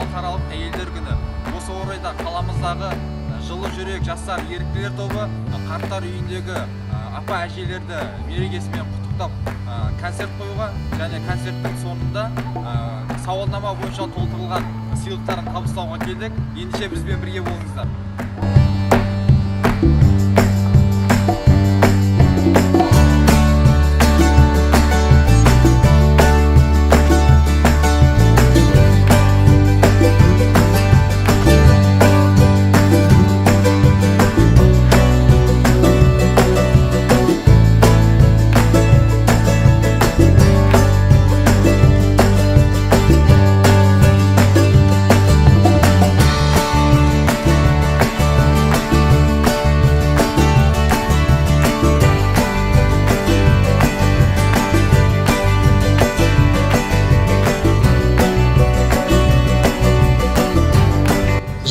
халықаралық әйелдер күні. Осы орайда қаламыздағы Жылы, жүрек, жастар, еріктілер тобы қарттар үйіндегі апа әжелерді мерекесімен құттықтап концерт қоюға және концерттің соңында сауалнама бойынша толтырылған сыйлықтарын табыстауға келдік. Ендеше бізбен бірге болыңыздар.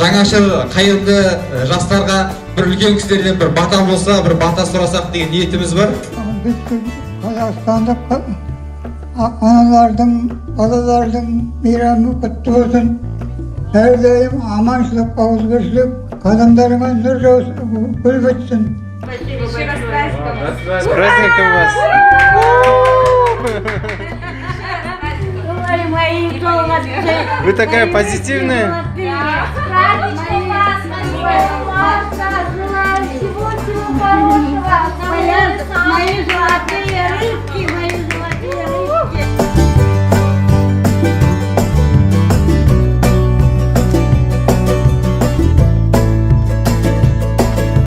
Жаңашыл қайырымды жастарға бір үлкен кісілерден бір бата болса, бір бата сұрасақ деген ниетіміз бар. Қазақстандық аналардың, балалардың мейрамы құтты болсын. Әрдайым аманшылық, ауызбіршілік, қадамдарыңа нұр жаусын, гүл бітсін. С праздником вас! Вы такая позитивная. Праздничный вас, желаю всего хорошего. Мои золотые рыбки.